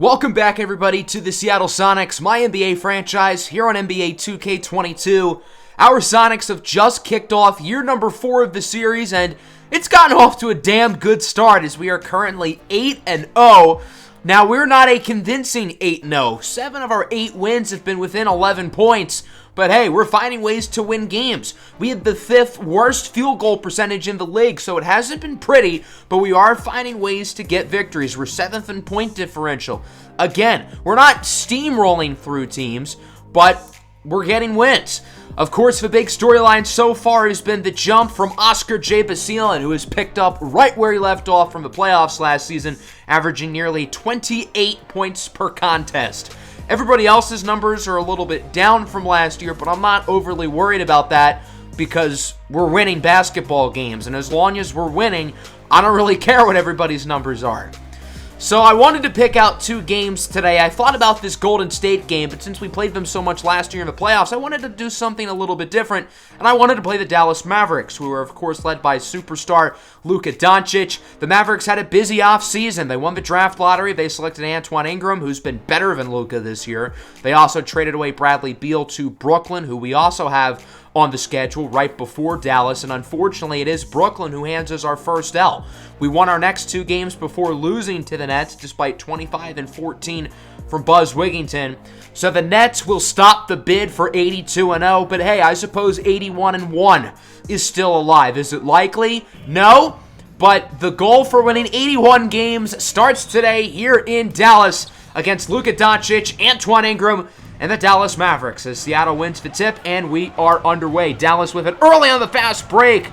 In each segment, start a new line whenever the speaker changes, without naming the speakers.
Welcome back, everybody, to the Seattle Sonics, MyNBA franchise, here on NBA 2K22. Our Sonics have just kicked off year number 4 of the series, and it's gotten off to a damn good start as we are currently 8-0. Now, we're not a convincing 8-0. 7 of our 8 wins have been within 11 points. But hey, we're finding ways to win games. We had the 5th worst field goal percentage in the league, so it hasn't been pretty, but we are finding ways to get victories. We're 7th in point differential. Again, we're not steamrolling through teams, but we're getting wins. Of course, the big storyline so far has been the jump from Oscar J. Basile, who has picked up right where he left off from the playoffs last season, averaging nearly 28 points per contest. Everybody else's numbers are a little bit down from last year, but I'm not overly worried about that because we're winning basketball games, and as long as we're winning, I don't really care what everybody's numbers are. So I wanted to pick out 2 games today. I thought about this Golden State game, but since we played them so much last year in the playoffs, I wanted to do something a little bit different, and I wanted to play the Dallas Mavericks, who are, of course, led by superstar Luka Doncic. The Mavericks had a busy offseason. They won the draft lottery. They selected Antoine Ingram, who's been better than Luka this year. They also traded away Bradley Beal to Brooklyn, who we also have on the schedule right before Dallas, and unfortunately it is Brooklyn who hands us our first L. We won our next 2 games before losing to the Nets despite 25-14 from Buzz Wigginton. So the Nets will stop the bid for 82-0, but hey, I suppose 81-1 is still alive. Is it likely? No, but the goal for winning 81 games starts today here in Dallas against Luka Doncic, Antoine Ingram, and the Dallas Mavericks as Seattle wins the tip, and we are underway. Dallas with it early on the fast break.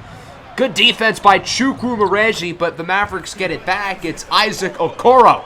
Good defense by Chukwu Mareji, but the Mavericks get it back. It's Isaac Okoro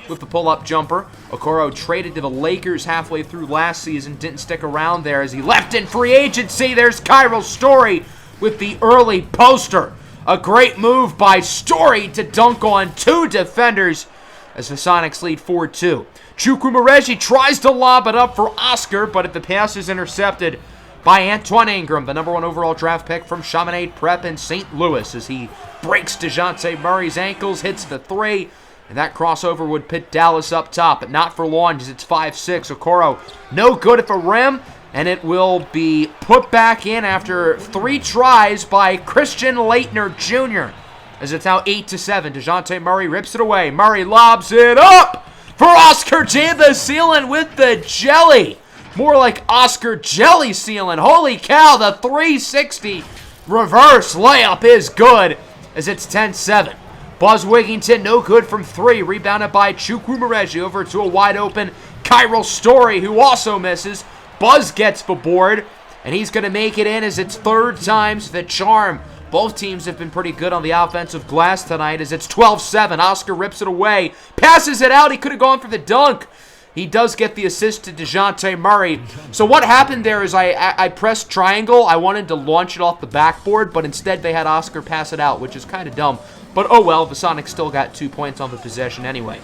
with the pull-up jumper. Okoro traded to the Lakers halfway through last season. Didn't stick around there as he left in free agency. There's Kyril Story with the early poster. A great move by Story to dunk on 2 defenders as the Sonics lead 4-2. Chukwu Mareji tries to lob it up for Oscar, but the pass is intercepted by Antoine Ingram, the number 1 overall draft pick from Chaminade Prep in St. Louis, as he breaks DeJounte Murray's ankles, hits the 3, and that crossover would put Dallas up top, but not for long as it's 5-6. Okoro no good at the rim, and it will be put back in after 3 tries by Christian Laettner Jr., as it's now 8-7. DeJounte Murray rips it away. Murray lobs it up for Oscar J. Basile with the jelly. More like Oscar Jelly Sealing. Holy cow, the 360 reverse layup is good as it's 10-7. Buzz Wigginton, no good from 3. Rebounded by Chukwu Mareji over to a wide open Kyril Story, who also misses. Buzz gets the board, and he's going to make it in as it's 3rd time's the charm. Both teams have been pretty good on the offensive glass tonight as it's 12-7. Oscar rips it away, passes it out. He could have gone for the dunk. He does get the assist to DeJounte Murray. So what happened there is I pressed triangle. I wanted to launch it off the backboard, but instead they had Oscar pass it out, which is kind of dumb. But oh well, the Sonics still got 2 points on the possession anyway.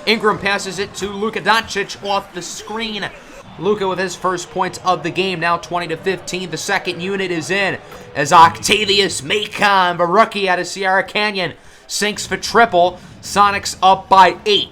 Ingram passes it to Luka Doncic off the screen. Luka with his first points of the game, now 20-15. The second unit is in as Octavius Macon, the rookie out of Sierra Canyon, sinks for triple. Sonics up by 8.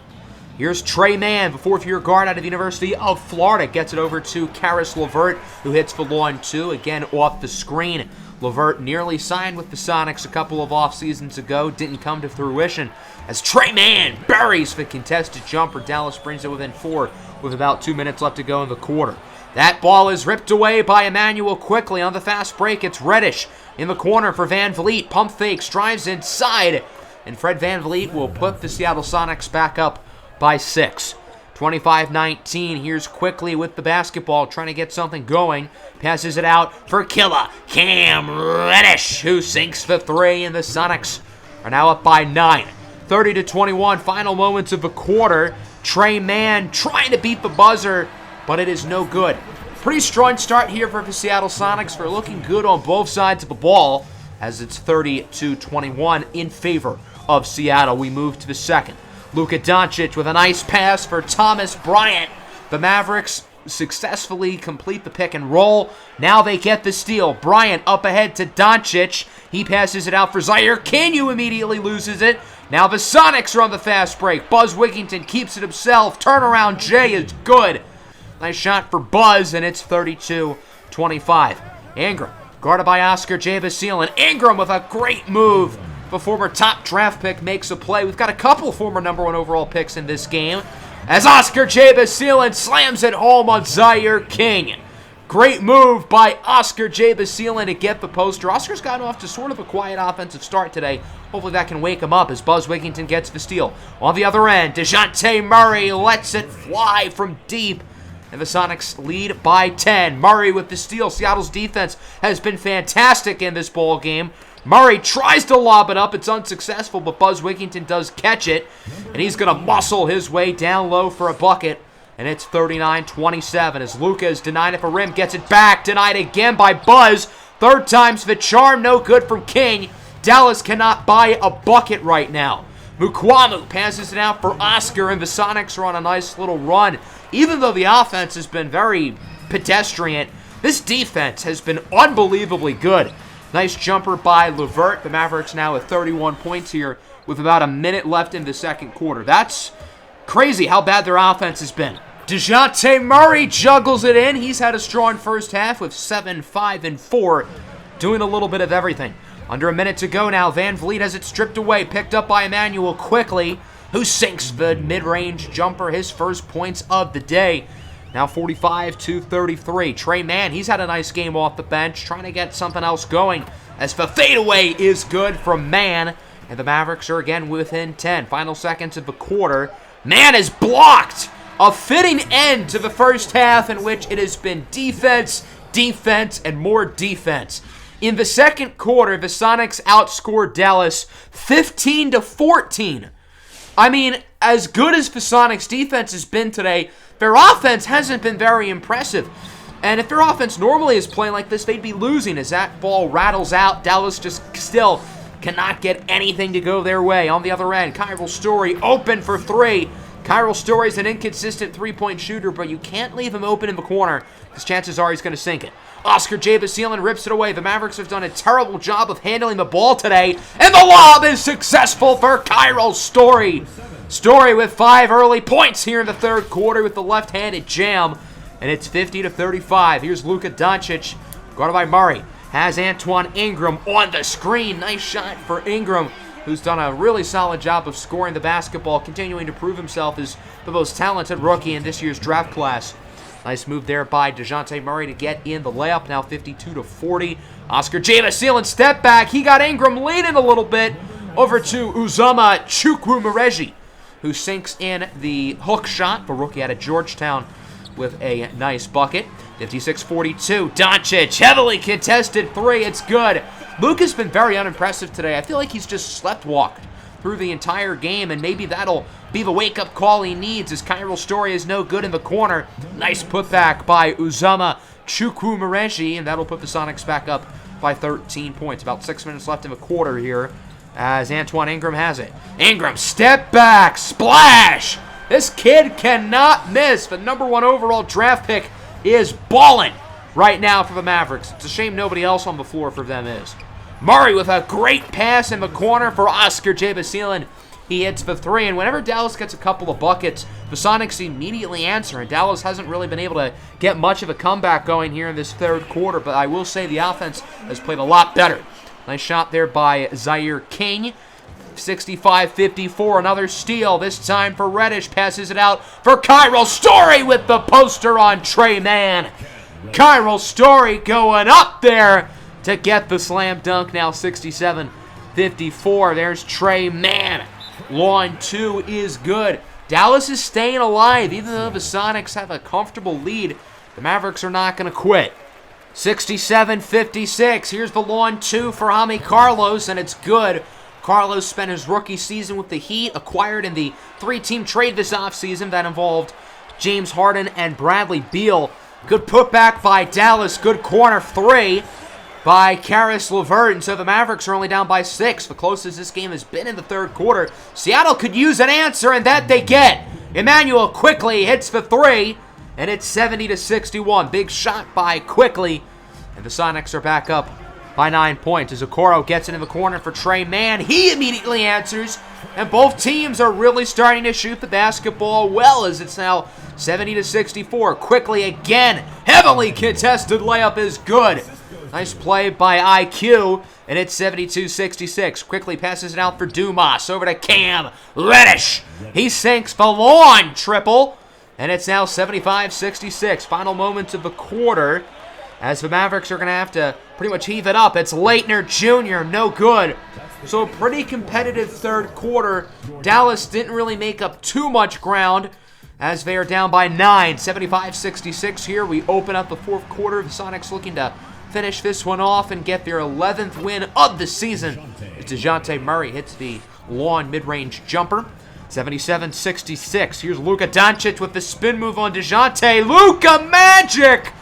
Here's Trey Mann, the 4th-year guard out of the University of Florida. Gets it over to Caris LeVert, who hits the lawn 2, again off the screen. LeVert nearly signed with the Sonics a couple of off seasons ago. Didn't come to fruition as Trey Mann buries the contested jumper. Dallas brings it within 4 with about 2 minutes left to go in the quarter. That ball is ripped away by Emmanuel quickly on the fast break. It's Reddish in the corner for Van Vliet. Pump fakes, drives inside, and Fred Van Vliet will put the Seattle Sonics back up by 6. 25-19. Here's Quickly with the basketball, trying to get something going. Passes it out for Killa Cam Reddish, who sinks the 3, and the Sonics are now up by 9. 30-21. Final moments of the quarter. Trey Mann trying to beat the buzzer, but it is no good. Pretty strong start here for the Seattle Sonics. They're looking good on both sides of the ball as it's 30-21 in favor of Seattle. We move to the second. Luka Doncic with a nice pass for Thomas Bryant. The Mavericks successfully complete the pick and roll. Now they get the steal. Bryant up ahead to Doncic. He passes it out for Zaire King, who immediately loses it. Now the Sonics are on the fast break. Buzz Wigington keeps it himself. Turnaround J is good. Nice shot for Buzz, and it's 32-25. Ingram, guarded by Oscar J. Basile, and Ingram with a great move. The former top draft pick makes a play. We've got a couple former number 1 overall picks in this game, as Oscar J. Basile slams it home on Zaire King. Great move by Oscar J. Basile to get the poster. Oscar's gotten off to sort of a quiet offensive start today. Hopefully that can wake him up as Buzz Wigington gets the steal. On the other end, DeJounte Murray lets it fly from deep. And the Sonics lead by 10. Murray with the steal. Seattle's defense has been fantastic in this ball game. Murray tries to lob it up. It's unsuccessful, but Buzz Wigington does catch it. And he's going to muscle his way down low for a bucket. And it's 39-27 as Luka is denied at the rim. Gets it back. Denied again by Buzz. Third time's the charm. No good from King. Dallas cannot buy a bucket right now. Mukwamu passes it out for Oscar, and the Sonics are on a nice little run. Even though the offense has been very pedestrian, this defense has been unbelievably good. Nice jumper by LeVert. The Mavericks now at 31 points here with about a minute left in the second quarter. That's crazy how bad their offense has been. DeJounte Murray juggles it in. He's had a strong first half with 7, 5, and 4, doing a little bit of everything. Under a minute to go now. Van Vliet has it stripped away, picked up by Emmanuel quickly, who sinks the mid-range jumper, his first points of the day. Now 45-33. Trey Mann, he's had a nice game off the bench, trying to get something else going, as the fadeaway is good from Mann, and the Mavericks are again within 10. Final seconds of the quarter. Mann is blocked. A fitting end to the first half in which it has been defense, defense, and more defense. In the second quarter, the Sonics outscored Dallas 15-14. I mean, as good as the Sonics' defense has been today, their offense hasn't been very impressive. And if their offense normally is playing like this, they'd be losing as that ball rattles out. Dallas just still cannot get anything to go their way. On the other end, Kyril Story open for 3. Kyril Story's an inconsistent three-point shooter, but you can't leave him open in the corner because chances are he's going to sink it. Oscar J. Basile rips it away. The Mavericks have done a terrible job of handling the ball today, and the lob is successful for Kyril Story. Story with 5 early points here in the third quarter with the left-handed jam, and it's 50-35. Here's Luka Doncic, guarded by Murray. Has Antoine Ingram on the screen. Nice shot for Ingram, who's done a really solid job of scoring the basketball, continuing to prove himself as the most talented rookie in this year's draft class. Nice move there by DeJounte Murray to get in the layup, now 52-40. Oscar J. Basile step back. He got Ingram leading a little bit over to Uzoma Chukwumereji, who sinks in the hook shot, the rookie out of Georgetown, with a nice bucket. 56-42. Doncic, heavily contested 3. It's good. Luka's been very unimpressive today. I feel like he's just sleptwalked through the entire game, and maybe that'll be the wake-up call he needs as Kyril Story is no good in the corner. Nice putback by Uzoma Chukwumereji, and that'll put the Sonics back up by 13 points. About 6 minutes left in the quarter here as Antoine Ingram has it. Ingram, step back, splash! This kid cannot miss. The number 1 overall draft pick is balling right now for the Mavericks. It's a shame nobody else on the floor for them is. Murray with a great pass in the corner for Oscar J. Basile. He hits the 3, and whenever Dallas gets a couple of buckets, the Sonics immediately answer, and Dallas hasn't really been able to get much of a comeback going here in this third quarter, but I will say the offense has played a lot better. Nice shot there by Zaire King. 65-54, another steal, this time for Reddish, passes it out for Kyril Story with the poster on Trey Mann. Kyril Story going up there to get the slam dunk, now 67-54. There's Trey Mann. Line 2 is good. Dallas is staying alive, even though the Sonics have a comfortable lead. The Mavericks are not going to quit. 67-56, here's the lawn 2 for Jaime Carlos, and it's good. Carlos spent his rookie season with the Heat, acquired in the 3-team trade this offseason that involved James Harden and Bradley Beal. Good putback by Dallas, good corner 3 by Caris LeVert, and so the Mavericks are only down by 6, the closest this game has been in the third quarter. Seattle could use an answer, and that they get. Emmanuel quickly hits the 3, and it's 70-61. Big shot by Quickly, and the Sonics are back up by 9 points as Okoro gets it in the corner for Trey Mann. He immediately answers, And both teams are really starting to shoot the basketball well, as it's now 70-64. Quickly again, heavily contested layup is good. Nice play by IQ, and it's 72-66. Quickly passes it out for Dumas. Over to Cam Reddish. He sinks the long triple, and it's now 75-66. Final moments of the quarter, as the Mavericks are going to have to pretty much heave it up. It's Leitner Jr., no good. So a pretty competitive third quarter. Dallas didn't really make up too much ground, as they are down by 9, 75-66 here. We open up the fourth quarter. The Sonics looking to finish this one off and get their 11th win of the season. As DeJounte Murray hits the long mid-range jumper. 77-66. Here's Luka Doncic with the spin move on DeJounte. Luka Magic!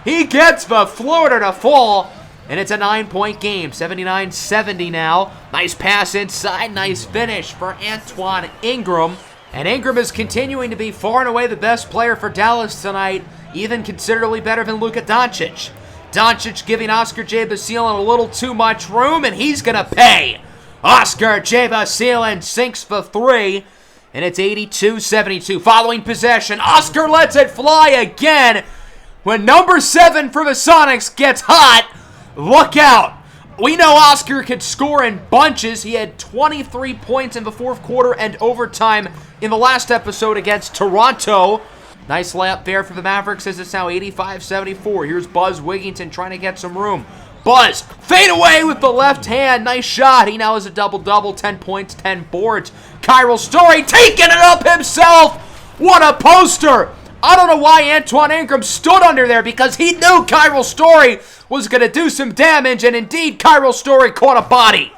He gets the floater to fall, and it's a 9-point game. 79-70 now. Nice pass inside. Nice finish for Antoine Ingram. And Ingram is continuing to be far and away the best player for Dallas tonight, even considerably better than Luka Doncic. Doncic giving Oscar J. Basile a little too much room, and he's going to pay. Oscar J. Basile sinks for three, and it's 82-72. Following possession, Oscar lets it fly again. When number 7 for the Sonics gets hot, look out. We know Oscar could score in bunches. He had 23 points in the fourth quarter and overtime in the last episode against Toronto. Nice layup there for the Mavericks as it's now 85-74. Here's Buzz Wigginton trying to get some room. Buzz, fade away with the left hand. Nice shot. He now has a double-double, 10 points, 10 boards. Kyril Story taking it up himself. What a poster. I don't know why Antoine Ingram stood under there, because he knew Kyril Story was going to do some damage, and indeed Kyril Story caught a body.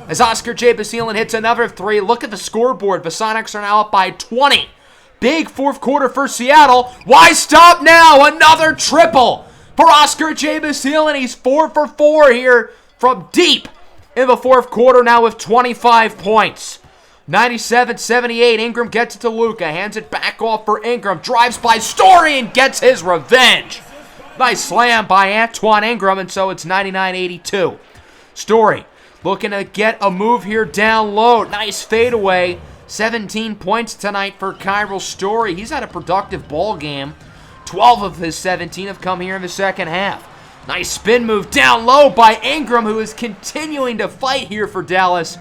As Oscar J. Basile hits another three, look at the scoreboard. The Sonics are now up by 20. Big fourth quarter for Seattle. Why stop now? Another triple for Oscar J. Basile, and he's 4 for 4 here from deep in the fourth quarter now with 25 points. 97-78, Ingram gets it to Luka, hands it back off for Ingram, drives by Story and gets his revenge. Nice slam by Antoine Ingram, and so it's 99-82. Story looking to get a move here down low. Nice fadeaway. 17 points tonight for Kyril Story. He's had a productive ball game. 12 of his 17 have come here in the second half. Nice spin move down low by Ingram, who is continuing to fight here for Dallas.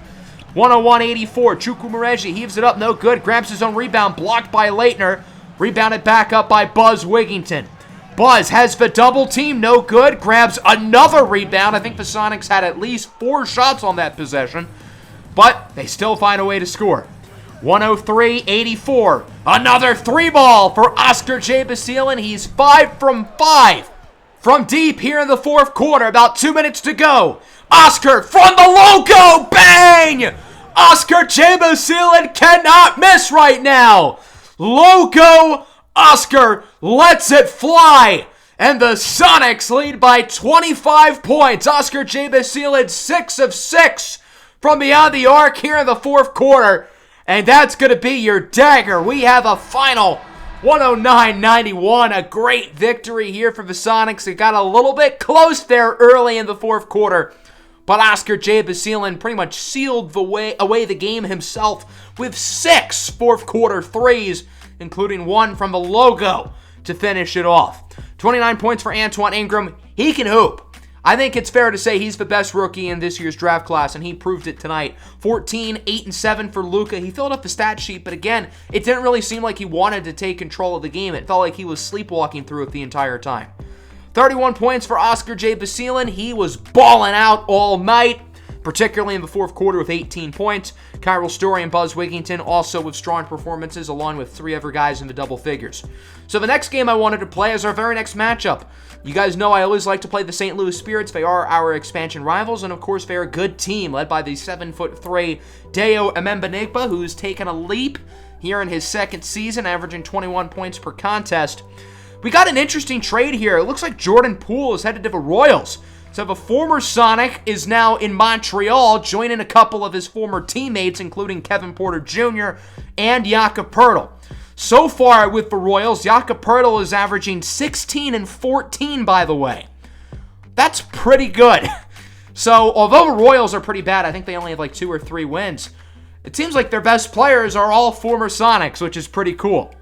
101-84. Chukwumereji heaves it up, no good. Grabs his own rebound, blocked by Leitner. Rebounded back up by Buzz Wigginton. Buzz has the double team, no good. Grabs another rebound. I think the Sonics had at least 4 shots on that possession, but they still find a way to score. 103-84. Another 3-ball for Oscar J. Basile, and he's 5 from 5 from deep here in the fourth quarter. About 2 minutes to go. Oscar from the logo, bang! Oscar J. Basile cannot miss right now. Logo, Oscar lets it fly, and the Sonics lead by 25 points. Oscar J. Basile 6 of 6 from beyond the arc here in the fourth quarter, and that's going to be your dagger. We have a final 109-91, a great victory here for the Sonics. It got a little bit close there early in the fourth quarter, but Oscar J. Basile pretty much sealed away the game himself with 6 fourth quarter threes, including 1 from the logo to finish it off. 29 points for Antoine Ingram. He can hoop. I think it's fair to say he's the best rookie in this year's draft class, and he proved it tonight. 14, 8, and 7 for Luka. He filled up the stat sheet, but again, it didn't really seem like he wanted to take control of the game. It felt like he was sleepwalking through it the entire time. 31 points for Oscar J. Basile. He was balling out all night, particularly in the fourth quarter with 18 points. Kyril Story and Buzz Wigginton also with strong performances, along with 3 other guys in the double figures. So the next game I wanted to play is our very next matchup. You guys know I always like to play the St. Louis Spirits. They are our expansion rivals, and of course they're a good team led by the 7'3" Deo Emembanigba, who's taken a leap here in his second season, averaging 21 points per contest. We got an interesting trade here. It looks like Jordan Poole is headed to the Royals. So the former Sonic is now in Montreal, joining a couple of his former teammates, including Kevin Porter Jr. and Jakob Poeltl. So far with the Royals, Jakob Poeltl is averaging 16 and 14, by the way. That's pretty good. So although the Royals are pretty bad, I think they only have like 2 or 3 wins. it seems like their best players are all former Sonics, which is pretty cool.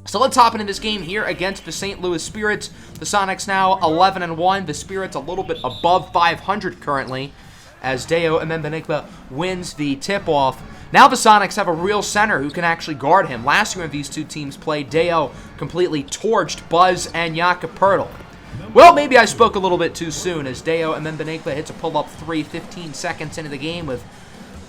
So let's hop into this game here against the St. Louis Spirits. The Sonics now 11-1. The Spirits a little bit above 500 currently, as Deo Emembenigba wins the tip-off. Now the Sonics have a real center who can actually guard him. Last year when these two teams played, Deo completely torched Buzz and Jakob Poeltl. Well, maybe I spoke a little bit too soon, as Deo Emembenigba hits a pull-up 3 15 seconds into the game with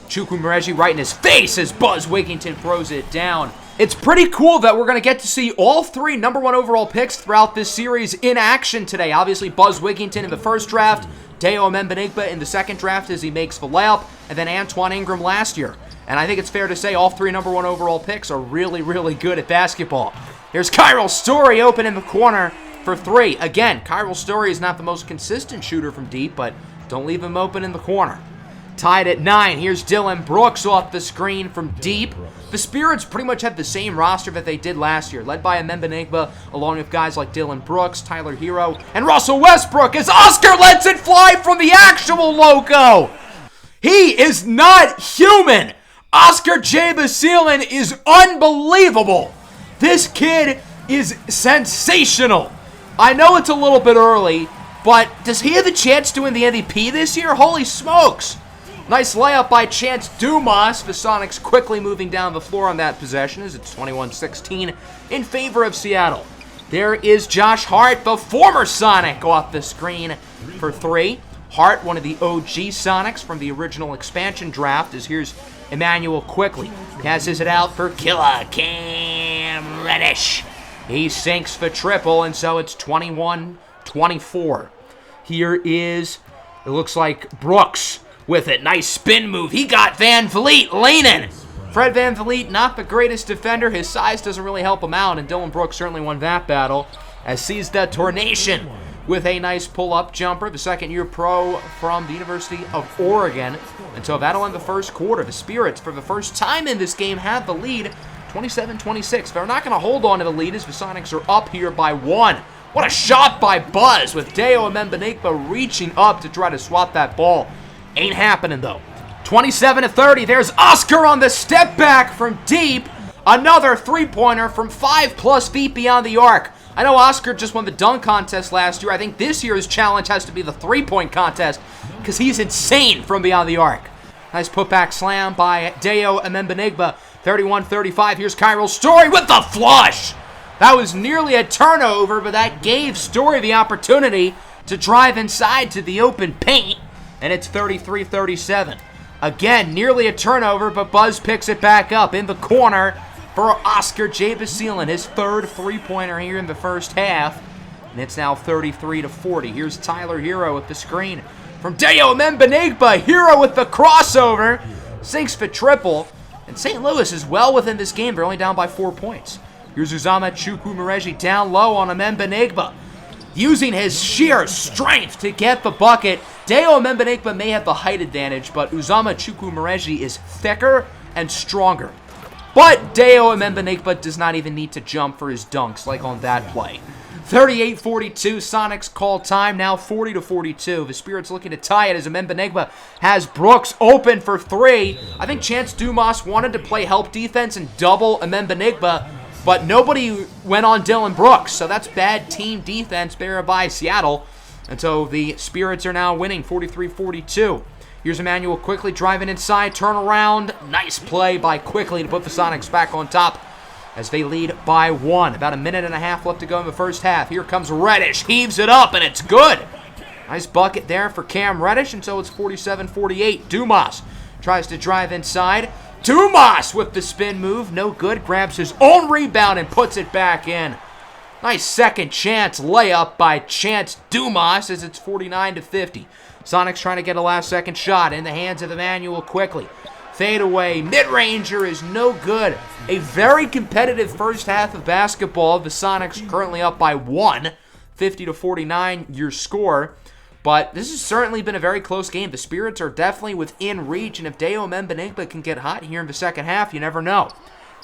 Chukwumereji right in his face as Buzz Wigginton throws it down. It's pretty cool that we're going to get to see all three #1 overall picks throughout this series in action today. Obviously, Buzz Wigginton in the first draft, Deo Emembenigba in the second draft as he makes the layup, and then Antoine Ingram last year. And I think it's fair to say all three #1 overall picks are really, really good at basketball. Here's Kyril Story open in the corner for three. Again, Kyril Story is not the most consistent shooter from deep, but don't leave him open in the corner. Tied at 9, here's Dylan Brooks off the screen from deep. The Spirits pretty much have the same roster that they did last year, led by Emembenigba, along with guys like Dylan Brooks, Tyler Hero, and Russell Westbrook, as Oscar lets it fly from the actual logo. He is not human. Oscar J. Basilan is unbelievable. This kid is sensational. I know it's a little bit early, but does he have a chance to win the MVP this year? Holy smokes. Nice layup by Chance Dumas. The Sonics quickly moving down the floor on that possession as it's 21-16 in favor of Seattle. There is Josh Hart, the former Sonic, off the screen for three. Hart, one of the OG Sonics from the original expansion draft, as here's Emmanuel Quickly. Passes it out for Killer Cam Reddish. He sinks for triple, and so it's 21-24. Here is, it looks like Brooks with it. Nice spin move. He got Van Vliet leaning. Fred Van Vliet, not the greatest defender. His size doesn't really help him out, and Dylan Brooks certainly won that battle, as sees the Tornation with a nice pull-up jumper. The second-year pro from the University of Oregon. And so that'll end the first quarter. The Spirits, for the first time in this game, have the lead, 27-26. They're not going to hold on to the lead as the Sonics are up here by 1. What a shot by Buzz, with Deo Emembenigba reaching up to try to swat that ball. Ain't happening, though. 27-30. There's Oscar on the step back from deep. Another three-pointer from 5+ feet beyond the arc. I know Oscar just won the dunk contest last year. I think this year's challenge has to be the three-point contest because he's insane from beyond the arc. Nice putback slam by Deo Emembenigba. 31-35. Here's Kyril Story with the flush. That was nearly a turnover, but that gave Story the opportunity to drive inside to the open paint. And it's 33-37. Again, nearly a turnover, but Buzz picks it back up in the corner for Oscar J. Basilan, his third three-pointer here in the first half. And it's now 33-40. Here's Tyler Hero with the screen from Deo Emembenigba. Hero with the crossover. Sinks for triple. And St. Louis is well within this game. They're only down by 4 points. Here's Uzama Chukwumereji down low on Emembenigba, using his sheer strength to get the bucket. Deo Emembenigba may have the height advantage, but Uzama Chukwumereji is thicker and stronger. But Deo Emembenigba does not even need to jump for his dunks like on that play. 38-42, Sonics call time, now 40-42. The Spirits looking to tie it as Emembenigba has Brooks open for three. I think Chance Dumas wanted to play help defense and double Emembenigba, but nobody went on Dylan Brooks, so that's bad team defense there by Seattle. And so the Spirits are now winning 43-42. Here's Emmanuel Quickly driving inside, turnaround. Nice play by Quickly to put the Sonics back on top as they lead by 1. About a minute and a half left to go in the first half. Here comes Reddish, heaves it up, and it's good. Nice bucket there for Cam Reddish, and so it's 47-48. Dumas tries to drive inside. Dumas with the spin move, no good. Grabs his own rebound and puts it back in. Nice second chance layup by Chance Dumas as it's 49-50. Sonics trying to get a last-second shot in the hands of Emmanuel Quickly. Fadeaway, mid-ranger is no good. A very competitive first half of basketball. The Sonics currently up by 1, 50-49 your score. But this has certainly been a very close game. The Spirits are definitely within reach, and if Deo Emembenigba can get hot here in the second half, you never know.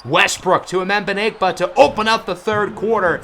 Westbrook to Emembenigba to open up the third quarter.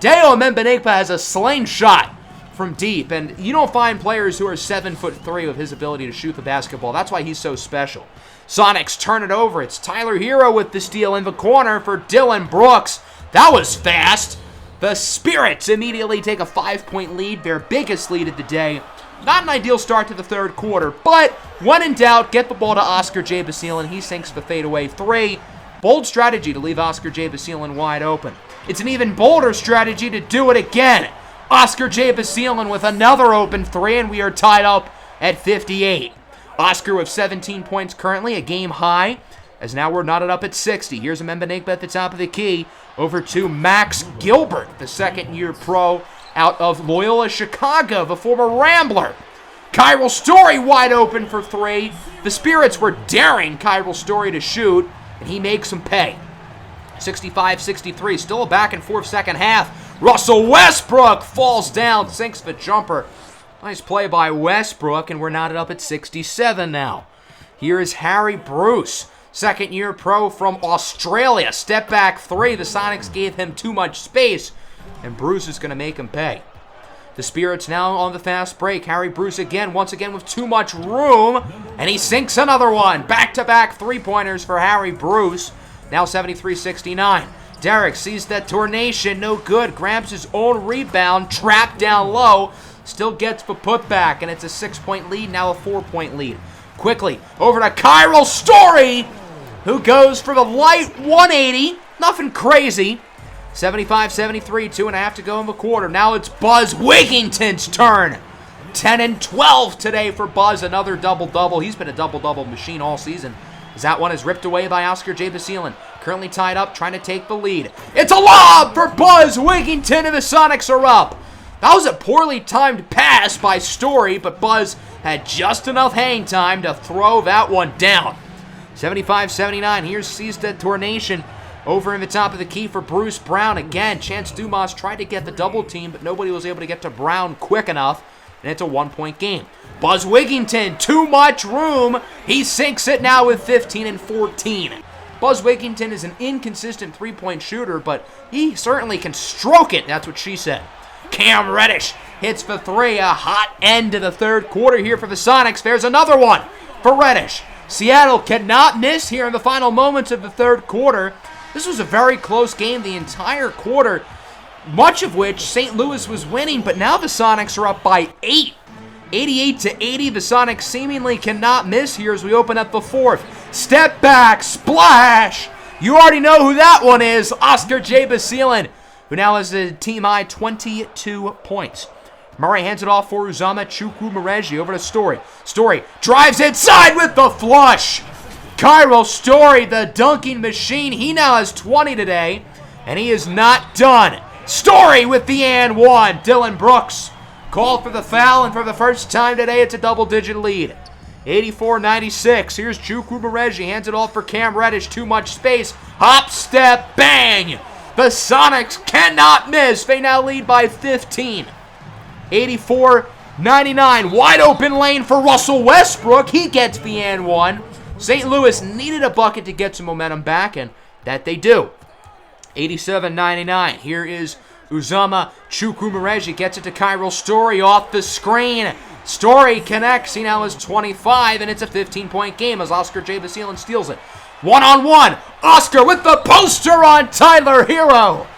Deo Emembenigba has a slingshot from deep. And you don't find players who are 7'3" with his ability to shoot the basketball. That's why he's so special. Sonics turn it over. It's Tyler Hero with the steal in the corner for Dylan Brooks. That was fast. The Spirits immediately take a 5-point lead, their biggest lead of the day. Not an ideal start to the third quarter, but when in doubt, get the ball to Oscar J. Basile. He sinks the fadeaway three. Bold strategy to leave Oscar J. Basile wide open. It's an even bolder strategy to do it again. Oscar J. Basile with another open three, and we are tied up at 58. Oscar with 17 points currently, a game high, as now we're knotted up at 60. Here's a Membenigba at the top of the key, over to Max Gilbert, the second-year pro out of Loyola Chicago, the former Rambler. Kyril Story wide open for three. The Spirits were daring Kyril Story to shoot, and he makes them pay. 65-63, still a back-and-forth second half. Russell Westbrook falls down, sinks the jumper. Nice play by Westbrook, and we're knotted up at 67 now. Here is Harry Bruce, second-year pro from Australia. Step back three. The Sonics gave him too much space, and Bruce is going to make him pay. The Spirits now on the fast break. Harry Bruce once again with too much room, and he sinks another one. Back-to-back three-pointers for Harry Bruce. Now 73-69. Derek sees that tornation, no good. Grabs his own rebound, trapped down low. Still gets the putback, and it's a 6-point lead, now a 4-point lead. Quickly, over to Kyril Story, who goes for the light 180. Nothing crazy. 75-73, 2.5 to go in the quarter. Now it's Buzz Wigginton's turn. 10 and 12 today for Buzz, another double-double. He's been a double-double machine all season. As that one is ripped away by Oscar J. Basile. Currently tied up, trying to take the lead. It's a lob for Buzz Wigginton, and the Sonics are up. That was a poorly timed pass by Story, but Buzz had just enough hang time to throw that one down. 75-79, here's seized that tornation. Over in the top of the key for Bruce Brown. Again, Chance Dumas tried to get the double team, but nobody was able to get to Brown quick enough, and it's a 1-point game. Buzz Wigginton, too much room. He sinks it now with 15 and 14. Buzz Wigginton is an inconsistent three-point shooter, but he certainly can stroke it. That's what she said. Cam Reddish hits for three. A hot end to the third quarter here for the Sonics. There's another one for Reddish. Seattle cannot miss here in the final moments of the third quarter. This was a very close game the entire quarter, much of which St. Louis was winning, but now the Sonics are up by 8. 88-80, the Sonics seemingly cannot miss here as we open up the fourth. Step back, splash! You already know who that one is, Oscar J. Basile, who now has a team-high 22 points. Murray hands it off for Uzama Chukwumereji over to Story. Story drives inside with the flush! Kyril Story, the dunking machine, he now has 20 today, and he is not done. Story with the and one. Dylan Brooks called for the foul, and for the first time today, it's a double-digit lead. 84-96. Here's Chukwumereji, hands it off for Cam Reddish. Too much space. Hop, step, bang! The Sonics cannot miss. They now lead by 15. 84-99. Wide open lane for Russell Westbrook. He gets the and one. St. Louis needed a bucket to get some momentum back, and that they do. 87-99. Here is Uzama Chukwumereji. Gets it to Kyril Story off the screen. Story connects. He now has 25, and it's a 15-point game as Oscar J. Basile steals it. One-on-one. Oscar with the poster on Tyler Hero.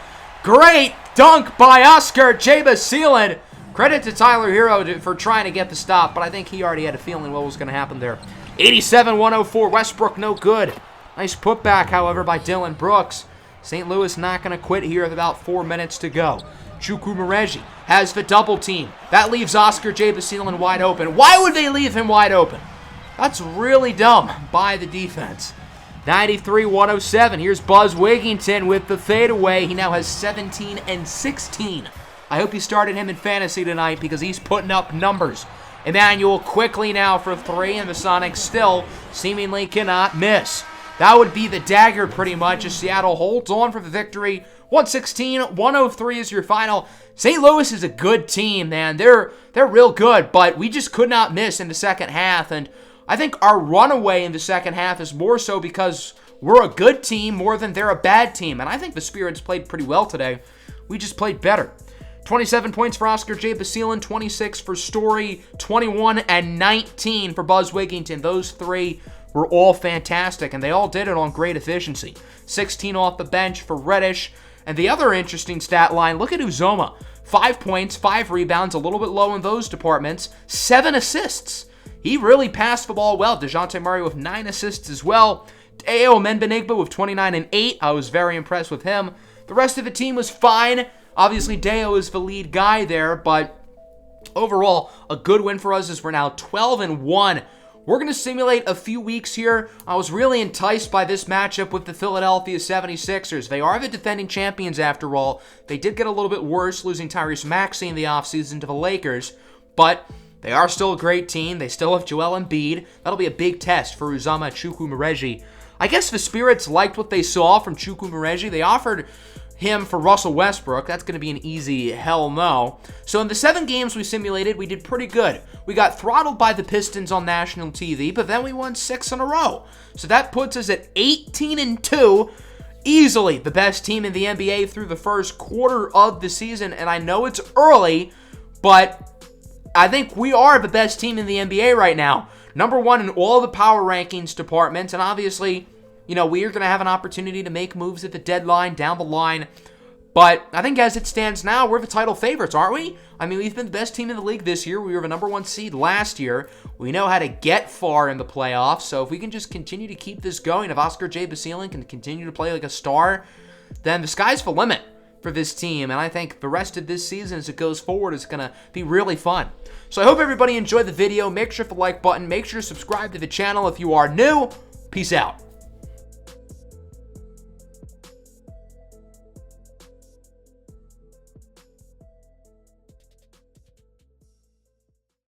Great dunk by Oscar J. Basile. Credit to Tyler Hero for trying to get the stop, but I think he already had a feeling what was going to happen there. 87-104. Westbrook no good. Nice putback, however, by Dylan Brooks. St. Louis not going to quit here with about 4 minutes to go. Chukwumereji has the double team. That leaves Oscar J. Basile wide open. Why would they leave him wide open? That's really dumb by the defense. 93-107. Here's Buzz Wigginton with the fadeaway. He now has 17 and 16. I hope you started him in fantasy tonight because he's putting up numbers. Emmanuel quickly now for three, and the Sonics still seemingly cannot miss. That would be the dagger pretty much as Seattle holds on for the victory. 116-103 is your final. St. Louis is a good team, man. They're real good, but we just could not miss in the second half, and I think our runaway in the second half is more so because we're a good team more than they're a bad team, and I think the Spirits played pretty well today. We just played better. 27 points for Oscar J. Basilin, 26 for Story, 21 and 19 for Buzz Wigington. Those three were all fantastic, and they all did it on great efficiency. 16 off the bench for Reddish. And the other interesting stat line, look at Uzoma. 5 points, 5 rebounds, a little bit low in those departments, 7 assists. He really passed the ball well. DeJounte Murray with 9 assists as well. Ayo Menbenigba with 29 and 8. I was very impressed with him. The rest of the team was fine. Obviously, Deo is the lead guy there, but overall, a good win for us as we're now 12 and 1. We're going to simulate a few weeks here. I was really enticed by this matchup with the Philadelphia 76ers. They are the defending champions after all. They did get a little bit worse, losing Tyrese Maxey in the offseason to the Lakers, but they are still a great team. They still have Joel Embiid. That'll be a big test for Uzama Chukwumereji. I guess the Spirits liked what they saw from Chukwumereji. They offered him for Russell Westbrook. That's going to be an easy hell no. So in the 7 games we simulated, we did pretty good. We got throttled by the Pistons on national TV, but then we won 6 in a row. So that puts us at 18 and 2. Easily the best team in the NBA through the first quarter of the season. And I know it's early, but I think we are the best team in the NBA right now. Number 1 in all the power rankings departments, and obviously, you know, we are going to have an opportunity to make moves at the deadline down the line. But I think as it stands now, we're the title favorites, aren't we? I mean, we've been the best team in the league this year. We were the number 1 seed last year. We know how to get far in the playoffs. So if we can just continue to keep this going, if Oscar J. Basilin can continue to play like a star, then the sky's the limit for this team. And I think the rest of this season as it goes forward is going to be really fun. So I hope everybody enjoyed the video. Make sure to hit the like button. Make sure to subscribe to the channel if you are new. Peace out.